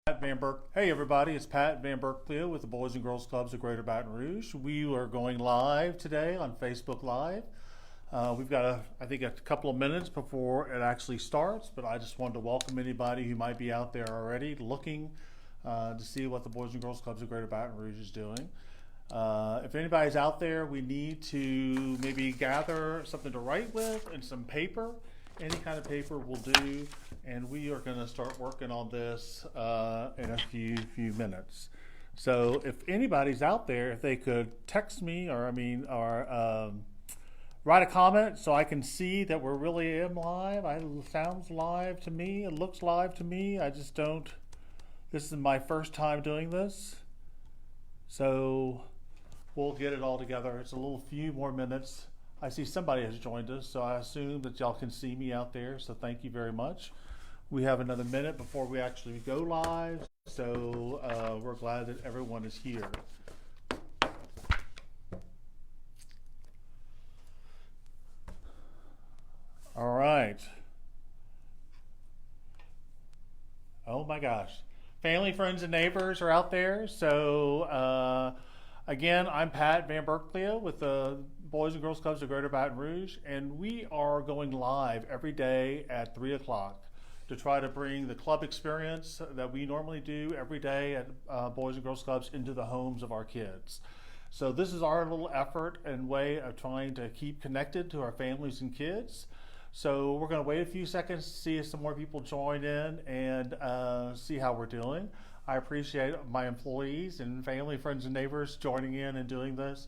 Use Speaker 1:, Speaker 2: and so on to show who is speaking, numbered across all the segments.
Speaker 1: Pat Van Burk. Hey everybody, it's Pat Van Burkleo with the Boys and Girls Clubs of Greater Baton Rouge. We are going live today on Facebook Live. We've got, I think, a couple of minutes before it actually starts, but I just wanted to welcome anybody who might be out there already looking to see what the Boys and Girls Clubs of Greater Baton Rouge is doing. If anybody's out there, we need to maybe gather something to write with and some paper. Any kind of paper will do, and we are going to start working on this in a few minutes. So if anybody's out there, if they could text me or write a comment so I can see that we're really am live. It sounds live to me. It looks live to me. I just don't. This is my first time doing this, so we'll get it all together. It's a little few more minutes. I see somebody has joined us, so I assume that y'all can see me out there, so thank you very much. We have another minute before we actually go live, so we're glad that everyone is here. All right. Oh my gosh. Family, friends, and neighbors are out there, so again, I'm Pat Van Burkleo with the Boys and Girls Clubs of Greater Baton Rouge, and we are going live every day at 3 o'clock to try to bring the club experience that we normally do every day at Boys and Girls Clubs into the homes of our kids. So this is our little effort and way of trying to keep connected to our families and kids. So we're going to wait a few seconds to see if some more people join in and see how we're doing. I appreciate my employees and family, friends, and neighbors joining in and doing this.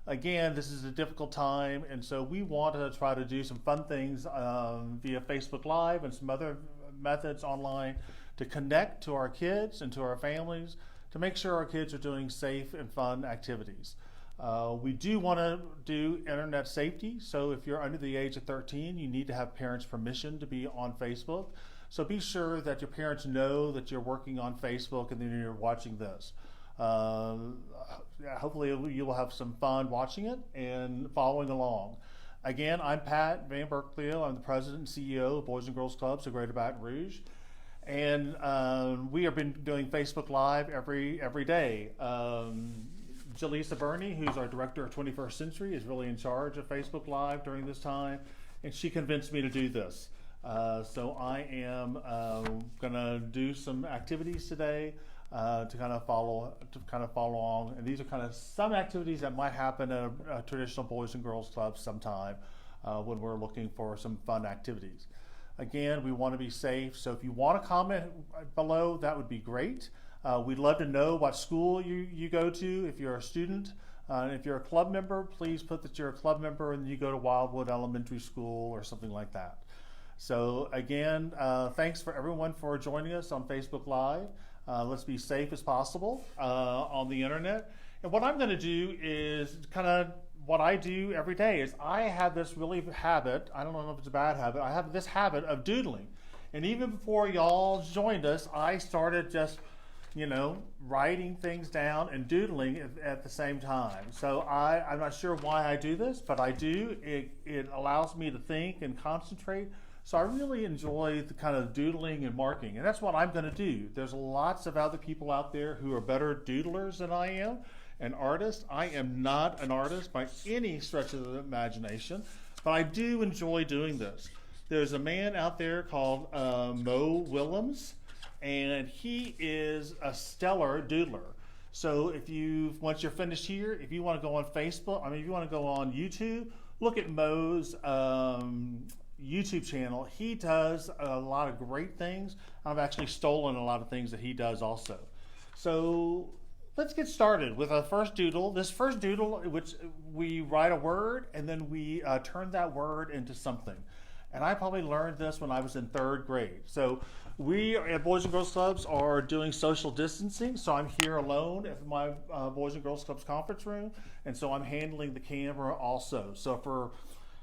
Speaker 1: Again, this is a difficult time, and so we want to try to do some fun things via Facebook Live and some other methods online to connect to our kids and to our families to make sure our kids are doing safe and fun activities. We do want to do internet safety, so if you're under the age of 13, you need to have parents' permission to be on Facebook. So be sure that your parents know that you're working on Facebook and then you're watching this. Hopefully you will have some fun watching it and following along. Again, I'm Pat Van Burkleo. I'm the president and CEO of Boys and Girls Clubs of Greater Baton Rouge. And we have been doing Facebook Live every day. Jaleesa Burney, who's our director of 21st Century, is really in charge of Facebook Live during this time, and she convinced me to do this. So I am going to do some activities today to kind of follow along, and these are kind of some activities that might happen at a traditional Boys and Girls Club sometime when we're looking for some fun activities. Again, we want to be safe, so if you want to comment below, that would be great. We'd love to know what school you go to. If you're a student, if you're a club member, please put that you're a club member and you go to Wildwood Elementary School or something like that. So again, thanks for everyone for joining us on Facebook Live. Let's be safe as possible on the internet. And what I'm going to do is kind of what I do every day is I have this really habit, I don't know if it's a bad habit, I have this habit of doodling. And even before y'all joined us, I started just writing things down and doodling at the same time. So I'm not sure why I do this, but I do. It allows me to think and concentrate. So I really enjoy the kind of doodling and marking, and that's what I'm going to do. There's lots of other people out there who are better doodlers than I am, and artists. I am not an artist by any stretch of the imagination, but I do enjoy doing this. There's a man out there called Mo Willems, and he is a stellar doodler. So once you're finished here, if you want to go on Facebook, if you want to go on YouTube, look at Mo's YouTube channel. He does a lot of great things. I've actually stolen a lot of things that he does also. So let's get started with our first doodle. This first doodle, which we write a word and then we turn that word into something. And I probably learned this when I was in 3rd grade. So we at Boys and Girls Clubs are doing social distancing. So I'm here alone at my Boys and Girls Clubs conference room. And so I'm handling the camera also. So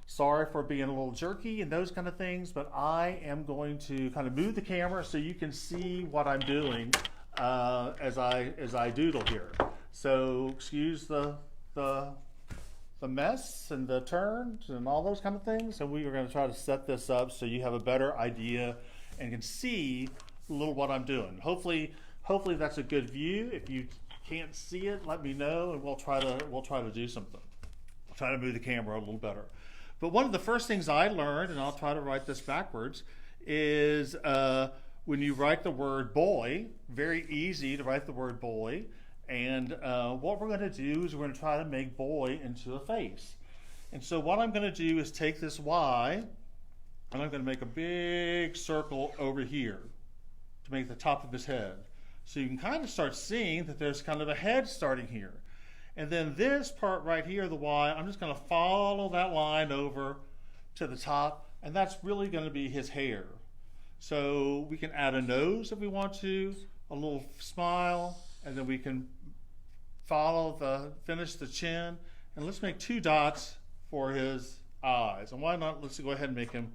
Speaker 1: sorry for being a little jerky and those kind of things, but I am going to kind of move the camera so you can see what I'm doing as I doodle here. So excuse the mess and the turns and all those kind of things. And we are going to try to set this up so you have a better idea and can see a little what I'm doing. Hopefully Hopefully that's a good view. If you can't see it, let me know, and we'll try to do something. I'll try to move the camera a little better. But one of the first things I learned, and I'll try to write this backwards, is when you write the word boy, very easy to write the word boy. And what we're going to do is we're going to try to make boy into a face. And so what I'm going to do is take this Y, and I'm going to make a big circle over here to make the top of his head. So you can kind of start seeing that there's kind of a head starting here. And then this part right here, the Y, I'm just going to follow that line over to the top, and that's really going to be his hair. So we can add a nose if we want to, a little smile, and then we can finish the chin. And let's make 2 dots for his eyes. And why not, let's go ahead and make him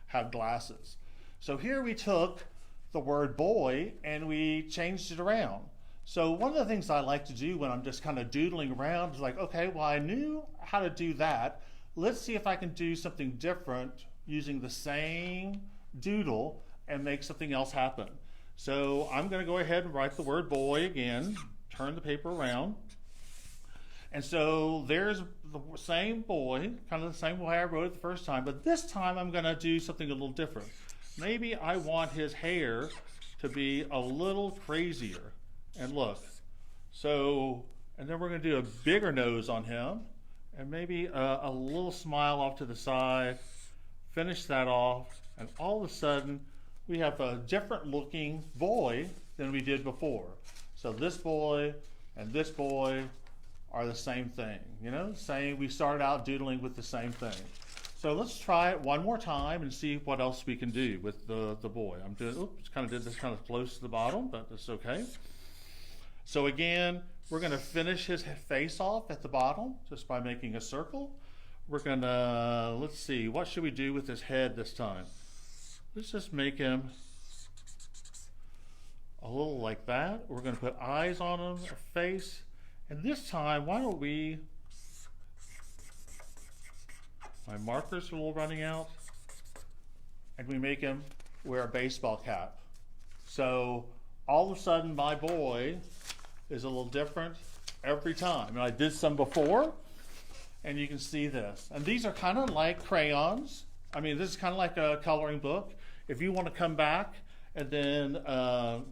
Speaker 1: have glasses. So here we took the word boy and we changed it around. So one of the things I like to do when I'm just kind of doodling around is like, okay, well, I knew how to do that. Let's see if I can do something different using the same doodle and make something else happen. So I'm going to go ahead and write the word boy again, turn the paper around. And so there's the same boy, kind of the same way I wrote it the first time, but this time I'm going to do something a little different. Maybe I want his hair to be a little crazier. And look, so, and then we're going to do a bigger nose on him, and maybe a little smile off to the side, finish that off, and all of a sudden we have a different looking boy than we did before. So this boy and this boy are the same thing, you know, we started out doodling with the same thing. So let's try it one more time and see what else we can do with the boy. I'm doing, oops, kind of did this kind of close to the bottom, but that's okay. So again, we're going to finish his face off at the bottom just by making a circle. We're going to, let's see, what should we do with his head this time? Let's just make him a little like that. We're going to put eyes on him, a face. And this time, why don't we, my markers are a little running out, and we make him wear a baseball cap. So all of a sudden, my boy is a little different every time. And I did some before, and you can see this. And these are kind of like crayons. I mean, this is kind of like a coloring book. If you want to come back and then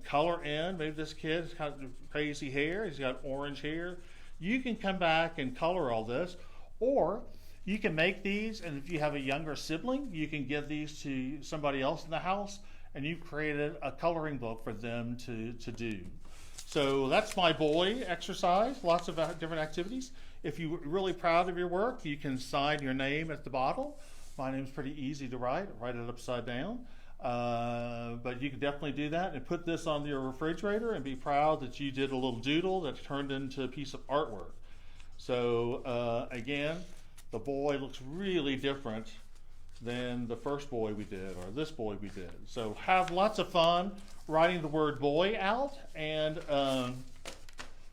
Speaker 1: color in, maybe this kid has got crazy hair, he's got orange hair, you can come back and color all this. Or you can make these, and if you have a younger sibling, you can give these to somebody else in the house, and you've created a coloring book for them to do. So that's my boy exercise, lots of different activities. If you're really proud of your work, you can sign your name at the bottom. My name's pretty easy to write it upside down. But you can definitely do that and put this on your refrigerator and be proud that you did a little doodle that turned into a piece of artwork. So again, the boy looks really different than the first boy we did or this boy we did. So have lots of fun writing the word boy out and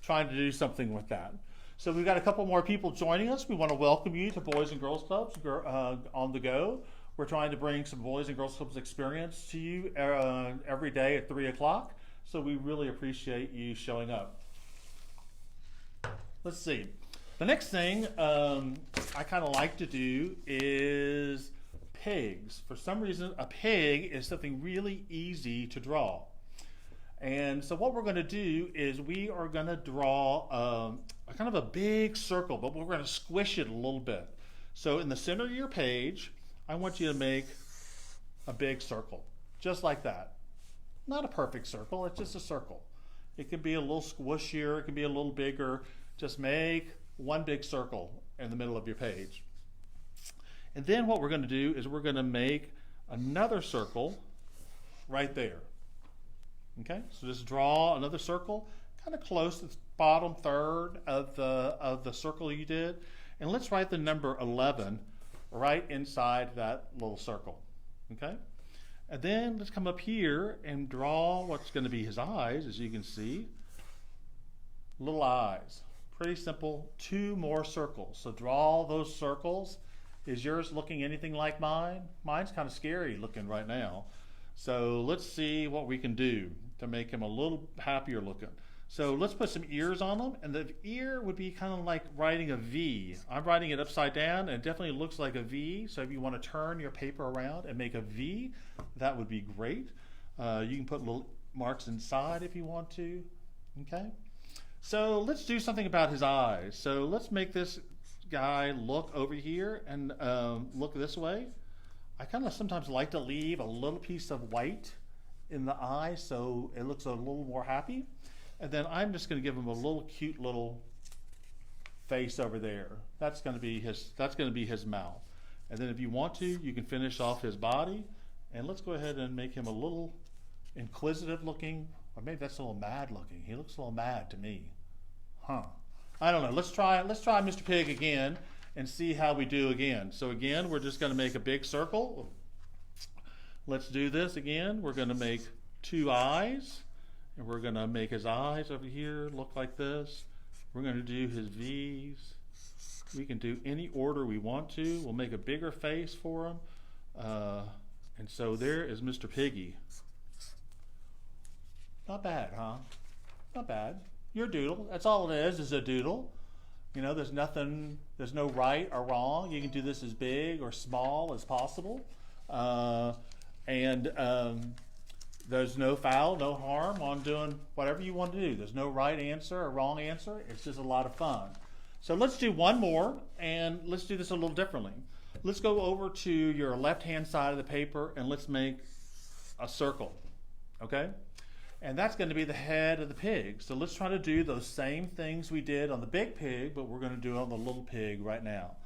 Speaker 1: trying to do something with that. So we've got a couple more people joining us. We want to welcome you to Boys and Girls Clubs on the go. We're trying to bring some Boys and Girls Clubs experience to you every day at 3 o'clock. So we really appreciate you showing up. Let's see. The next thing I kind of like to do is pigs. For some reason, a pig is something really easy to draw. And so what we're going to do is we are going to draw a kind of a big circle, but we're going to squish it a little bit. So in the center of your page, I want you to make a big circle, just like that. Not a perfect circle, it's just a circle. It can be a little squishier, it can be a little bigger. Just make one big circle in the middle of your page. And then what we're going to do is we're going to make another circle right there. Okay, so just draw another circle, kind of close to the bottom third of the circle you did. And let's write the number 11 right inside that little circle. Okay, and then let's come up here and draw what's going to be his eyes, as you can see. Little eyes. Pretty simple. 2 more circles. So draw those circles. Is yours looking anything like mine? Mine's kind of scary looking right now. So let's see what we can do to make him a little happier looking. So let's put some ears on him, and the ear would be kind of like writing a V. I'm writing it upside down, and it definitely looks like a V. So if you want to turn your paper around and make a V, that would be great. You can put little marks inside if you want to. Okay. So let's do something about his eyes. So let's make this guy look over here and look this way. I kind of sometimes like to leave a little piece of white in the eye so it looks a little more happy. And then I'm just going to give him a little cute little face over there. That's going to be his mouth. And then if you want to, you can finish off his body. And let's go ahead and make him a little inquisitive looking, or maybe that's a little mad looking. He looks a little mad to me. Huh. I don't know. Let's try Mr. Pig again and see how we do again. So again, we're just going to make a big circle. Let's do this again. We're going to make 2 eyes. And we're going to make his eyes over here look like this. We're going to do his V's. We can do any order we want to. We'll make a bigger face for him. And so there is Mr. Piggy. Not bad, huh? Not bad. Your doodle. That's all it is a doodle. You know, there's no right or wrong. You can do this as big or small as possible. There's no foul, no harm on doing whatever you want to do. There's no right answer or wrong answer. It's just a lot of fun. So let's do one more, and let's do this a little differently. Let's go over to your left-hand side of the paper, and let's make a circle, okay? And that's going to be the head of the pig. So let's try to do those same things we did on the big pig, but we're going to do it on the little pig right now.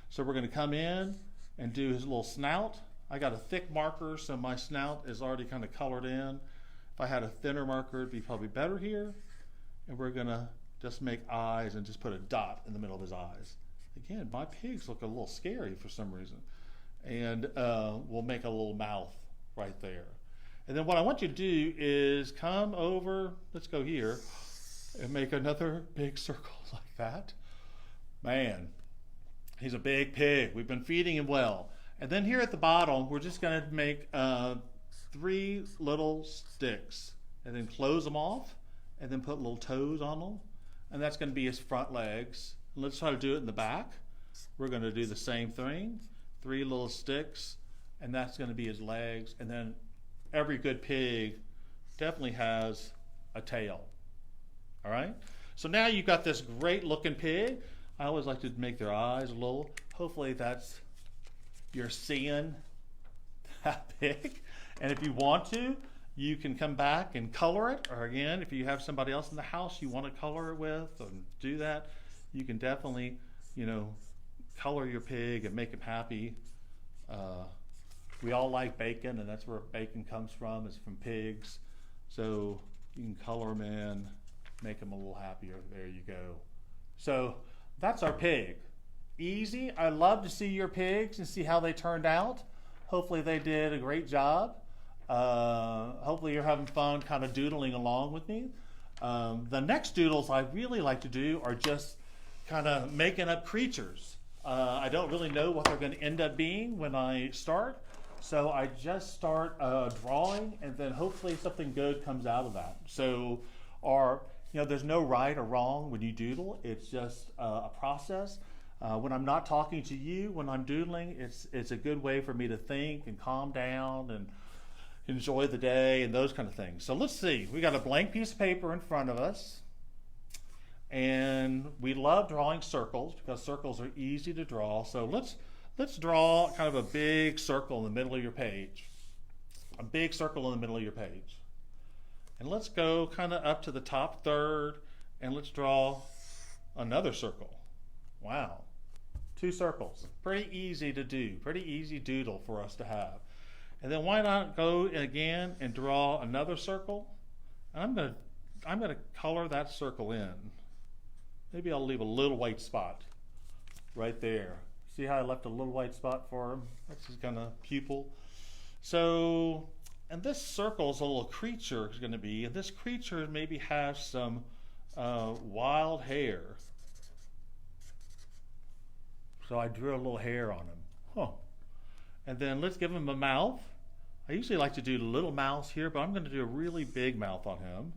Speaker 1: So we're going to come in and do his little snout. I got a thick marker, so my snout is already kind of colored in. If I had a thinner marker, it'd be probably better here. And we're gonna just make eyes and just put a dot in the middle of his eyes. Again, my pigs look a little scary for some reason. And we'll make a little mouth right there. And then what I want you to do is come over, let's go here, and make another big circle like that. Man, he's a big pig. We've been feeding him well. And then here at the bottom, we're just going to make 3 little sticks and then close them off and then put little toes on them. And that's going to be his front legs. And let's try to do it in the back. We're going to do the same thing. 3 little sticks, and that's going to be his legs. And then every good pig definitely has a tail. All right? So now you've got this great looking pig. I always like to make their eyes a little. Hopefully you're seeing that pig. And if you want to, you can come back and color it. Or again, if you have somebody else in the house you want to color it with and do that, you can definitely, color your pig and make him happy. We all like bacon, and that's where bacon comes from, is from pigs. So you can color them in, make them a little happier. There you go. So that's our pig. Easy. I love to see your pigs and see how they turned out. Hopefully they did a great job. Hopefully you're having fun kind of doodling along with me. The next doodles I really like to do are just kind of making up creatures. I don't really know what they're going to end up being when I start. So I just start drawing, and then hopefully something good comes out of that. So there's no right or wrong when you doodle. It's just a process. When I'm not talking to you, when I'm doodling, it's a good way for me to think and calm down and enjoy the day and those kind of things. So let's see. We got a blank piece of paper in front of us. And we love drawing circles because circles are easy to draw. So let's draw kind of a big circle in the middle of your page. A big circle in the middle of your page. And let's go kind of up to the top third, and let's draw another circle. Wow. 2 circles. Pretty easy to do. Pretty easy doodle for us to have. And then why not go again and draw another circle? And I'm gonna color that circle in. Maybe I'll leave a little white spot right there. See how I left a little white spot for him? That's his kind of pupil. So, and this circle is a little creature is going to be, and this creature maybe has some wild hair. So I drew a little hair on him. Huh. And then let's give him a mouth. I usually like to do the little mouth here, but I'm going to do a really big mouth on him.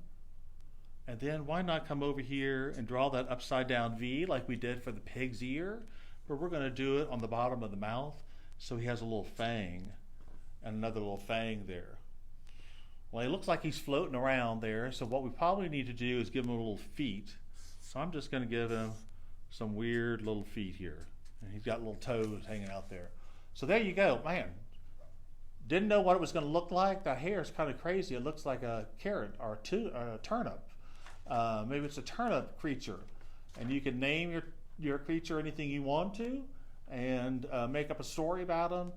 Speaker 1: And then why not come over here and draw that upside down V like we did for the pig's ear, but we're going to do it on the bottom of the mouth so he has a little fang and another little fang there. Well, he looks like he's floating around there, so what we probably need to do is give him a little feet. So I'm just going to give him some weird little feet here. And he's got little toes hanging out there. So there you go, man. Didn't know what it was going to look like. That hair is kind of crazy. It looks like a carrot or a turnip. Maybe it's a turnip creature. And you can name your creature anything you want to and make up a story about him.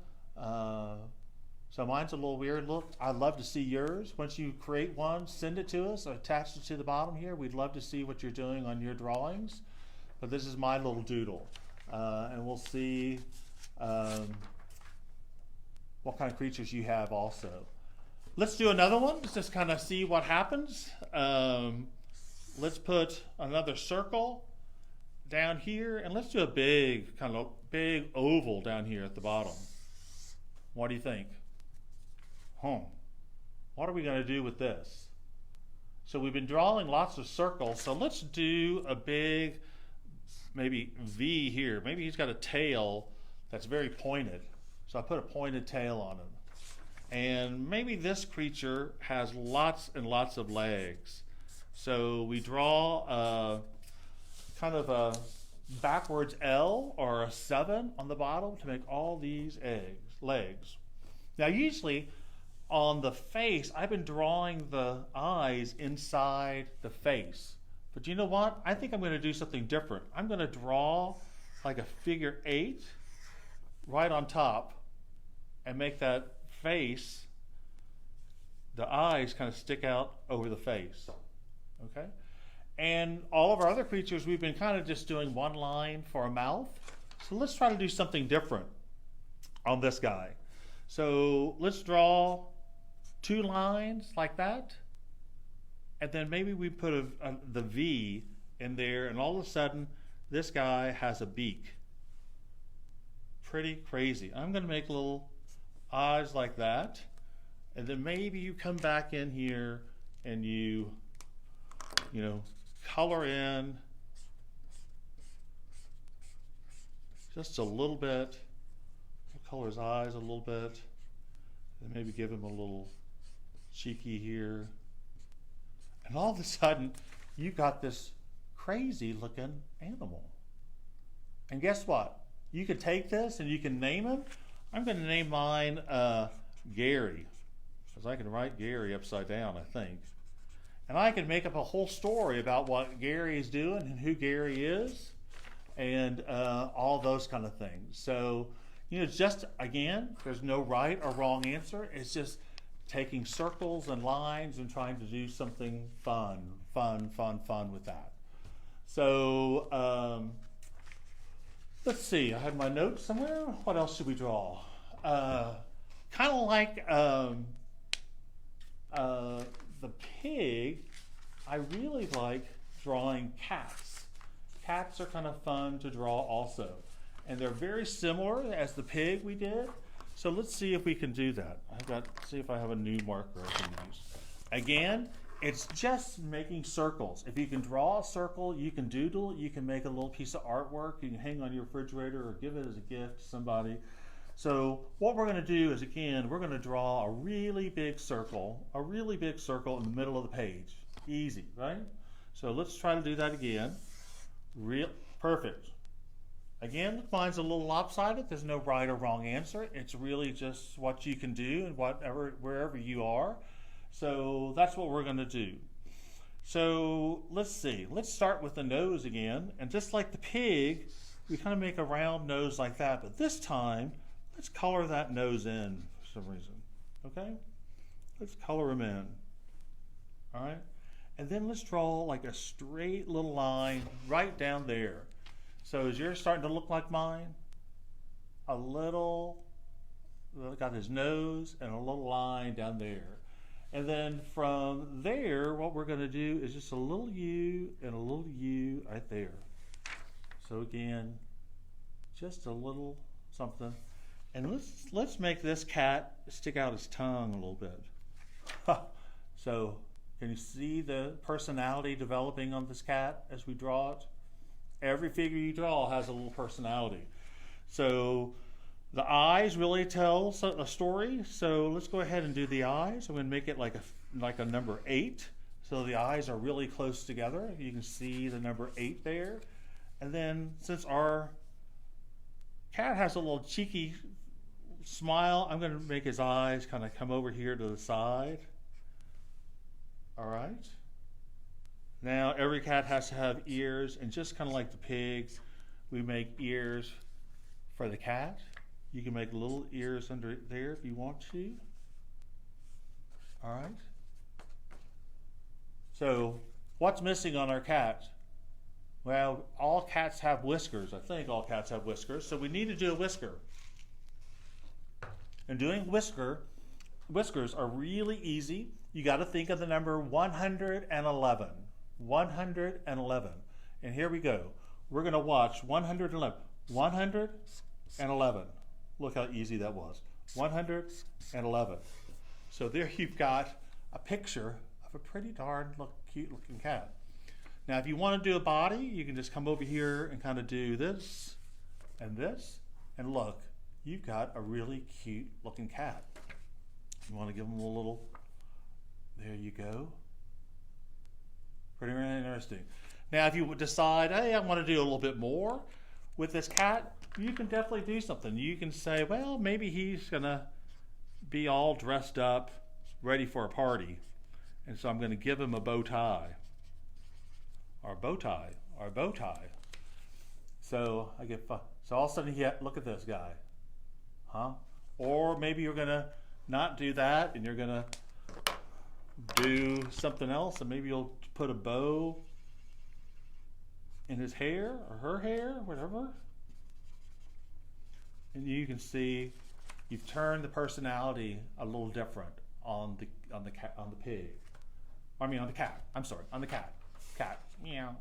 Speaker 1: So mine's a little weird look. I'd love to see yours. Once you create one, send it to us or attach it to the bottom here. We'd love to see what you're doing on your drawings. But this is my little doodle. And we'll see what kind of creatures you have also. Let's do another one. Let's just kind of see what happens. Let's put another circle down here, and let's do a big oval down here at the bottom. What do you think? What are we going to do with this? So we've been drawing lots of circles, so let's do a big maybe V here. Maybe he's got a tail that's very pointed. So I put a pointed tail on him. And maybe this creature has lots and lots of legs. So we draw kind of a backwards L or a 7 on the bottom to make all these legs. Now usually on the face, I've been drawing the eyes inside the face. But you know what? I think I'm going to do something different. I'm going to draw like a figure 8 right on top and make that face, the eyes kind of stick out over the face. Okay? And all of our other creatures, we've been kind of just doing one line for a mouth. So let's try to do something different on this guy. So let's draw 2 lines like that. And then maybe we put the V in there, and all of a sudden, this guy has a beak. Pretty crazy. I'm going to make little eyes like that. And then maybe you come back in here and you color in just a little bit. Color his eyes a little bit. And maybe give him a little cheeky here. And all of a sudden, you got this crazy looking animal. And guess what? You could take this and you can name him. I'm going to name mine Gary, because I can write Gary upside down, I think. And I can make up a whole story about what Gary is doing and who Gary is and all those kind of things. So, just, again, there's no right or wrong answer. It's just taking circles and lines and trying to do something fun with that. So let's see, I had my notes somewhere. What else should we draw? Kind of like the pig, I really like drawing cats. Cats are kind of fun to draw also. And they're very similar as the pig we did. So let's see if we can do that. See if I have a new marker I can use. Again, it's just making circles. If you can draw a circle, you can doodle, you can make a little piece of artwork, you can hang on your refrigerator or give it as a gift to somebody. So what we're going to do is, again, we're going to draw a really big circle in the middle of the page. Easy, right? So let's try to do that again. Perfect. Again, mine's a little lopsided. There's no right or wrong answer. It's really just what you can do and wherever you are. So that's what we're going to do. So let's see. Let's start with the nose again. And just like the pig, we kind of make a round nose like that. But this time, let's color that nose in for some reason. Okay? Let's color him in. All right? And then let's draw like a straight little line right down there. So is yours starting to look like mine? A little, got his nose and a little line down there. And then from there, what we're going to do is just a little U and a little U right there. So again, just a little something. And let's make this cat stick out his tongue a little bit. So can you see the personality developing on this cat as we draw it? Every figure you draw has a little personality. So the eyes really tell a story. So let's go ahead and do the eyes. I'm going to make it like a number 8. So the eyes are really close together. You can see the number 8 there. And then since our cat has a little cheeky smile, I'm going to make his eyes kind of come over here to the side. All right. Now every cat has to have ears, and just kind of like the pigs, we make ears for the cat. You can make little ears under there if you want to. All right. So what's missing on our cat? Well, all cats have whiskers. I think all cats have whiskers. So we need to do a whisker. And doing whiskers are really easy. You got to think of the number 111. 111. And here we go. We're going to watch 111. 111. Look how easy that was. 111. So there you've got a picture of a pretty darn cute looking cat. Now if you want to do a body, you can just come over here and kind of do this, and look, you've got a really cute looking cat. You want to give them a little, there you go. Pretty interesting. Now if you decide, hey, I want to do a little bit more with this cat, you can definitely do something. You can say, well, maybe he's gonna be all dressed up, ready for a party. And so I'm going to give him a bow tie. Or bow tie. So I get so all of a sudden look at this guy. Huh? Or maybe you're going to not do that and you're going to do something else, and maybe you'll put a bow in his hair or her hair, whatever. And you can see you've turned the personality a little different on the pig. I mean on the cat. I'm sorry, on the cat. Cat. Meow.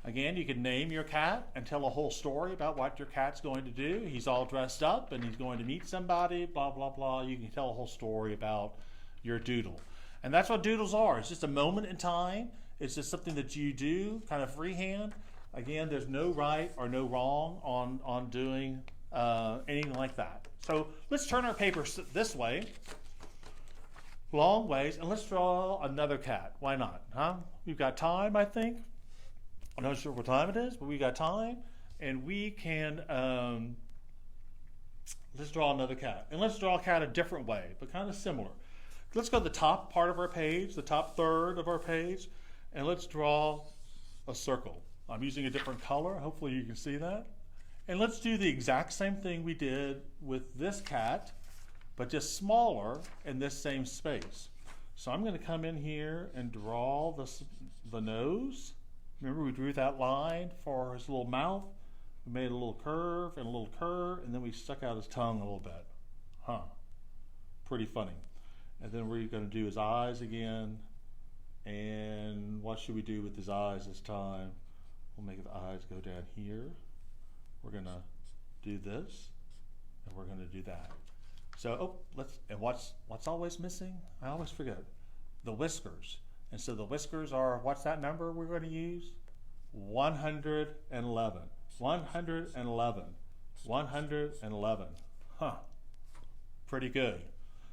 Speaker 1: Again, you can name your cat and tell a whole story about what your cat's going to do. He's all dressed up and he's going to meet somebody, blah, blah, blah. You can tell a whole story about your doodle. And that's what doodles are. It's just a moment in time. It's just something that you do kind of freehand. Again, there's no right or no wrong on doing anything like that. So let's turn our paper this way, long ways, and let's draw another cat. Why not? Huh? We've got time, I think. I'm not sure what time it is, but we got time, and we can let's draw another cat. And let's draw a cat a different way, but kind of similar. Let's go to the top part of our page, the top third of our page, and let's draw a circle. I'm using a different color. Hopefully you can see that. And let's do the exact same thing we did with this cat, but just smaller in this same space. So I'm going to come in here and draw the nose. Remember we drew that line for his little mouth? We made a little curve and a little curve, and then we stuck out his tongue a little bit. Huh. Pretty funny. And then we're going to do his eyes again. And what should we do with his eyes this time? We'll make the eyes go down here. We're going to do this, and we're going to do that. So, and what's always missing? I always forget. The whiskers. And so the whiskers are, what's that number we're going to use? 111. 111. 111. Huh. Pretty good.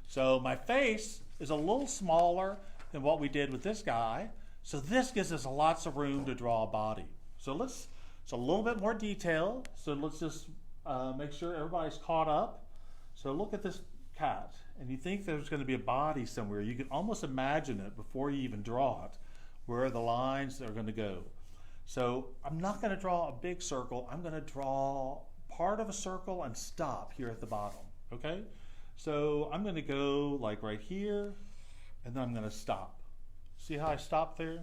Speaker 1: So my face is a little smaller than what we did with this guy. So this gives us lots of room to draw a body. So it's a little bit more detail. So let's just make sure everybody's caught up. So look at this cat, and you think there's going to be a body somewhere. You can almost imagine it before you even draw it, where the lines are going to go. So I'm not going to draw a big circle. I'm going to draw part of a circle and stop here at the bottom, okay? So I'm going to go like right here, and then I'm going to stop. See how I stop there?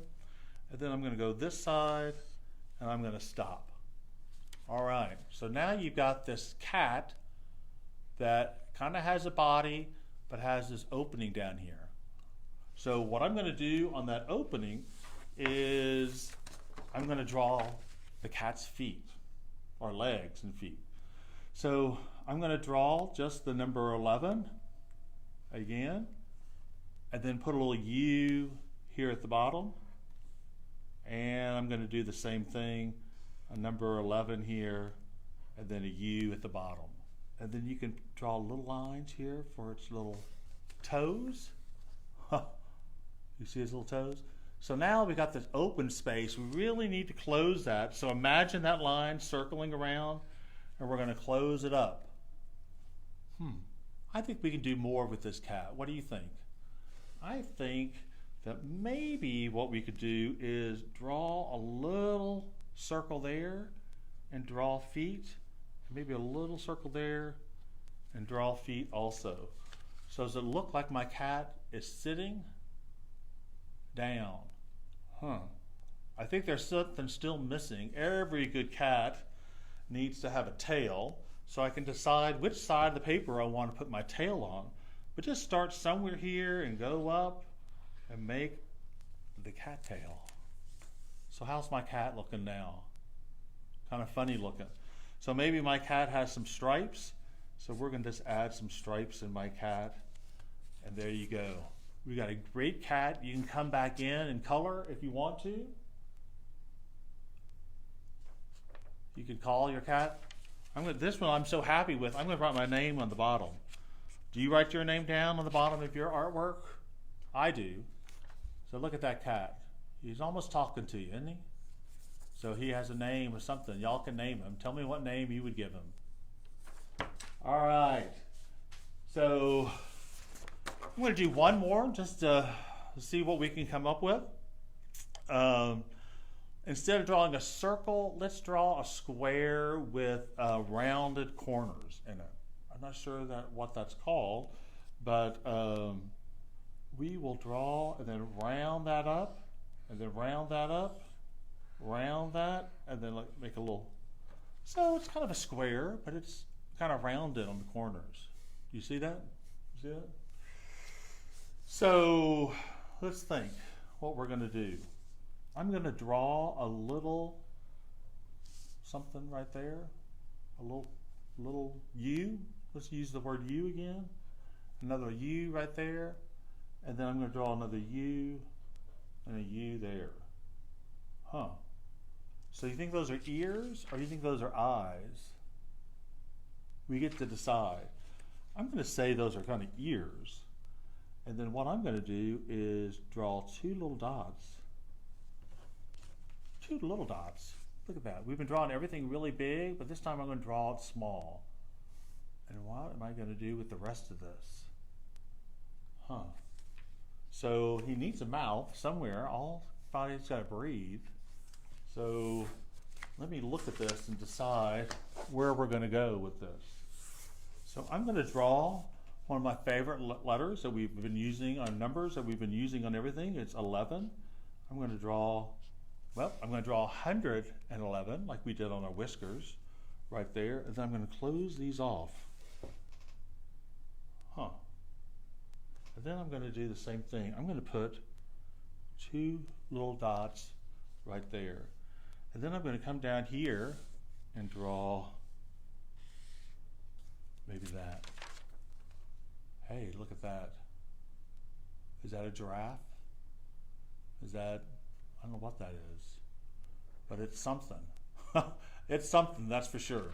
Speaker 1: And then I'm going to go this side, and I'm going to stop. All right, so now you've got this cat that kind of has a body, but has this opening down here. So what I'm going to do on that opening is I'm going to draw the cat's feet, or legs and feet. So I'm going to draw just the number 11 again, and then put a little U here at the bottom. And I'm going to do the same thing, a number 11 here, and then a U at the bottom. And then you can draw little lines here for its little toes. You see its little toes? So now we got this open space. We really need to close that. So imagine that line circling around, and we're going to close it up. I think we can do more with this cat. What do you think? I think that maybe what we could do is draw a little circle there and draw feet, maybe a little circle there and draw feet also. So does it look like my cat is sitting down? I think there's something still missing. Every good cat needs to have a tail, so I can decide which side of the paper I want to put my tail on. But just start somewhere here and go up and make the cat tail. So how's my cat looking now? Kind of funny looking. So maybe my cat has some stripes. So we're going to just add some stripes in my cat. And there you go. We got a great cat. You can come back in and color if you want to. You could call your cat. This one I'm so happy with. I'm going to write my name on the bottom. Do you write your name down on the bottom of your artwork? I do. So look at that cat. He's almost talking to you, isn't he? So he has a name or something. Y'all can name him. Tell me what name you would give him. All right. So I'm going to do one more just to see what we can come up with. Instead of drawing a circle, let's draw a square with rounded corners in it. I'm not sure what that's called, but we will draw and then round that up, and then round that up, round that, and then make a little. So it's kind of a square, but it's kind of rounded on the corners. Do you see that? See that? So let's think what we're going to do. I'm going to draw a little something right there, a little U. Let's use the word U again. Another U right there, and then I'm going to draw another U and a U there. So you think those are ears, or you think those are eyes? We get to decide. I'm going to say those are kind of ears, and then what I'm going to do is draw two little dots. Two little dots. Look at that. We've been drawing everything really big, but this time I'm going to draw it small. And what am I going to do with the rest of this? So he needs a mouth somewhere. All body's got to breathe. So let me look at this and decide where we're going to go with this. So I'm going to draw one of my favorite letters that we've been using on numbers that we've been using on everything. It's 11. I'm going to draw 111 like we did on our whiskers right there, and then I'm going to close these off. And then I'm going to do the same thing. I'm going to put two little dots right there. And then I'm going to come down here and draw maybe that. Hey, look at that. Is that a giraffe? Is that, I don't know what that is, but it's something. It's something, that's for sure.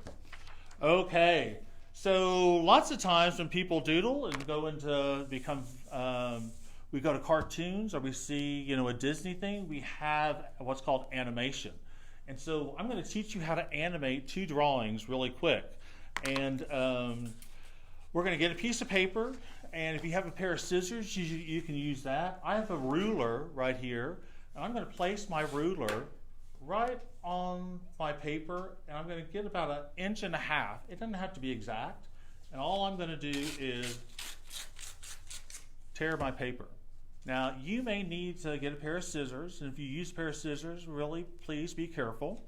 Speaker 1: Okay, so lots of times when people doodle and go into we go to cartoons or we see, a Disney thing, we have what's called animation. And so I'm going to teach you how to animate two drawings really quick. And we're going to get a piece of paper, and if you have a pair of scissors, you can use that. I have a ruler right here, and I'm going to place my ruler right on my paper, and I'm going to get about 1.5 inches. It doesn't have to be exact. And all I'm going to do is tear my paper. Now, you may need to get a pair of scissors, and if you use a pair of scissors, really, please be careful.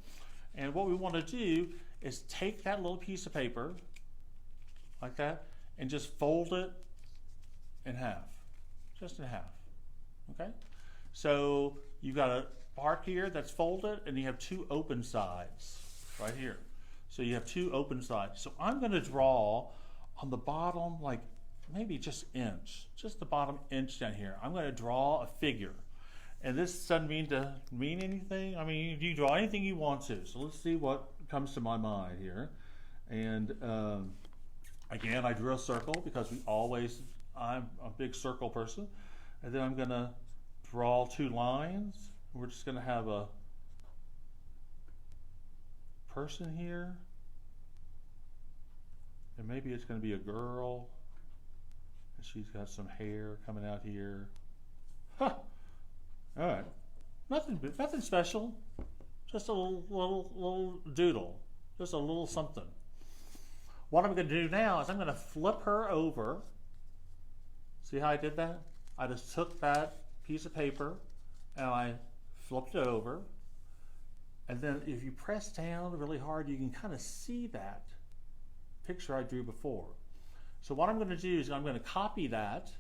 Speaker 1: And what we want to do is take that little piece of paper, like that, and just fold it in half, just in half, okay? So you've got a part here that's folded, and you have two open sides right here. So you have two open sides. So I'm going to draw on the bottom, like maybe just inch, just the bottom inch down here. I'm going to draw a figure. And this doesn't mean anything. I mean, you draw anything you want to. So let's see what comes to my mind here. And again, I drew a circle because I'm a big circle person. And then I'm going to draw two lines. We're just going to have a person here. And maybe it's going to be a girl. And she's got some hair coming out here. Huh. All right, nothing special, just a little doodle, just a little something. What I'm going to do now is I'm going to flip her over. See how I did that? I just took that piece of paper and I flipped it over. And then if you press down really hard, you can kind of see that picture I drew before. So what I'm going to do is I'm going to copy that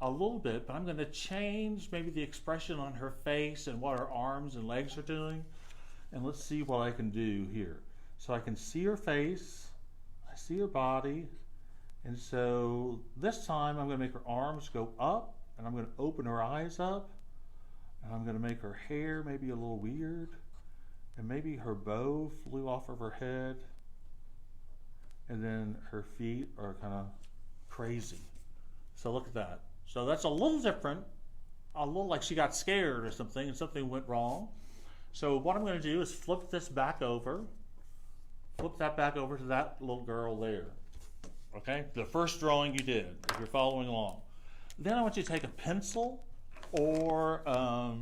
Speaker 1: a little bit, but I'm going to change maybe the expression on her face and what her arms and legs are doing. And let's see what I can do here. So I can see her face, I see her body, and so this time I'm going to make her arms go up, and I'm going to open her eyes up, and I'm going to make her hair maybe a little weird, and maybe her bow flew off of her head, and then her feet are kind of crazy. So look at that. So that's a little different, a little like she got scared or something and something went wrong. So what I'm going to do is flip this back over, flip that back over to that little girl there. Okay, the first drawing you did, if you're following along. Then I want you to take a pencil or a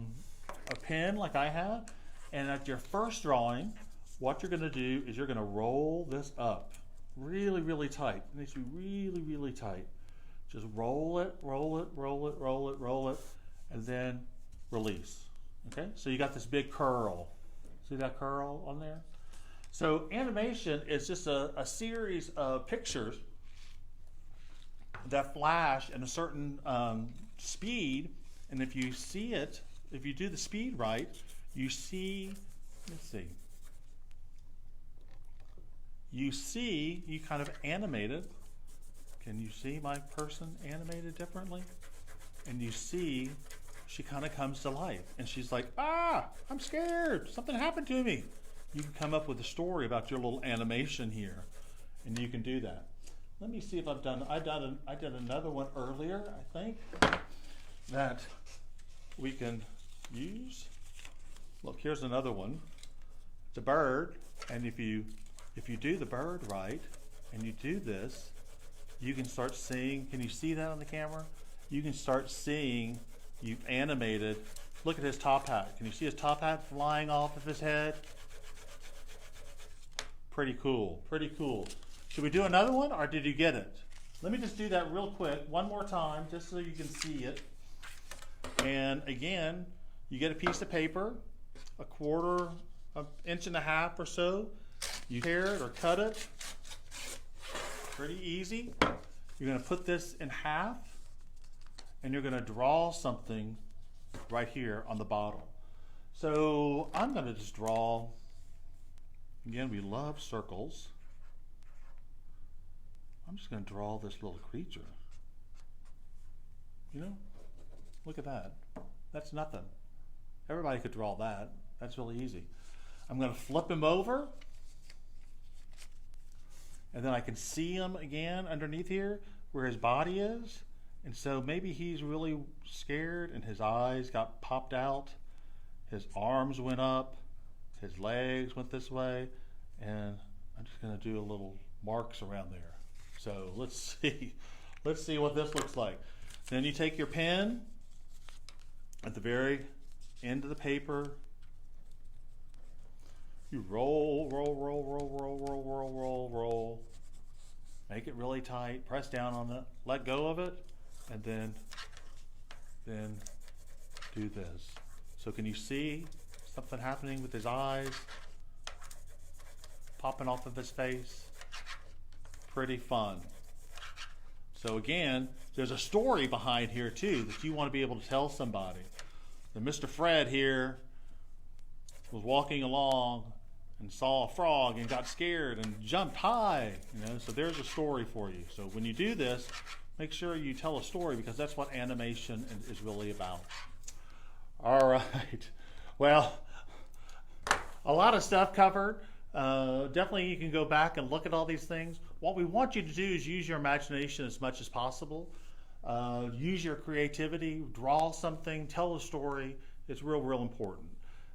Speaker 1: pen like I have, and at your first drawing, what you're going to do is you're going to roll this up really, really tight. It needs to be really, really tight. Just roll it, roll it, roll it, roll it, roll it, and then release. Okay, so you got this big curl. See that curl on there? So animation is just a series of pictures that flash in a certain speed, and if you see it, if you do the speed right, you see, let's see, you kind of animate it. Can you see my person animated differently? And you see she kind of comes to life. And she's like, ah, I'm scared. Something happened to me. You can come up with a story about your little animation here. And you can do that. Let me see if I did another one earlier, I think, that we can use. Look, here's another one. It's a bird. And if you do the bird right, and you do this, you can start seeing, can you see that on the camera? You can start seeing, you've animated, look at his top hat. Can you see his top hat flying off of his head? Pretty cool, pretty cool. Should we do another one, or did you get it? Let me just do that real quick, one more time, just so you can see it. And again, you get a piece of paper, a quarter, an inch and a half or so. You tear it or cut it. Pretty easy. You're going to put this in half, and you're going to draw something right here on the bottom. So I'm going to just draw, again, we love circles. I'm just going to draw this little creature. You know, look at that. That's nothing. Everybody could draw that. That's really easy. I'm going to flip him over. And then I can see him again underneath here where his body is. And so maybe he's really scared and his eyes got popped out. His arms went up. His legs went this way. And I'm just going to do a little marks around there. So let's see. Let's see what this looks like. Then you take your pen at the very end of the paper. You roll, roll, roll, roll, roll, roll, roll, roll, roll. Make it really tight. Press down on it. Let go of it. And then do this. So can you see something happening with his eyes? Popping off of his face? Pretty fun. So again, there's a story behind here too that you want to be able to tell somebody. That Mr. Fred here was walking along and saw a frog and got scared and jumped high. So there's a story for you. So when you do this, make sure you tell a story, because that's what animation is really about. All right. Well, a lot of stuff covered. Definitely you can go back and look at all these things. What we want you to do is use your imagination as much as possible. Use your creativity, draw something, tell a story. It's real important.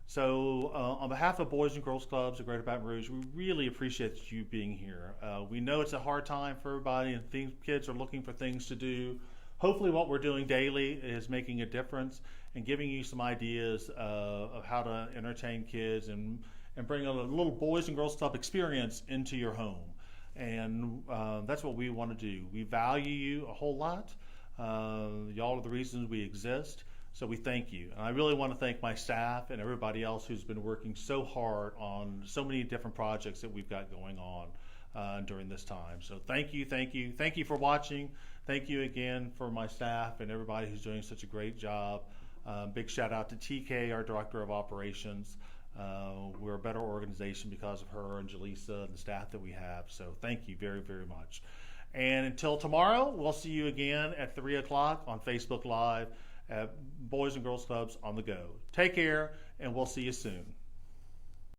Speaker 1: So on behalf of Boys and Girls Clubs of Greater Baton Rouge, we really appreciate you being here. We know it's a hard time for everybody, and kids are looking for things to do. Hopefully what we're doing daily is making a difference and giving you some ideas of how to entertain kids and bring a little Boys and Girls Club experience into your home. And that's what we want to do. We value you a whole lot. Y'all are the reasons we exist. So we thank you. And I really want to thank my staff and everybody else who's been working so hard on so many different projects that we've got going on during this time. So thank you for watching. Thank you again for my staff and everybody who's doing such a great job. Big shout out to TK, our Director of Operations. We're a better organization because of her and Jaleesa and the staff that we have. So thank you very much. And until tomorrow, we'll see you again at 3 o'clock on Facebook Live at Boys and Girls Clubs on the Go. Take care, and we'll see you soon.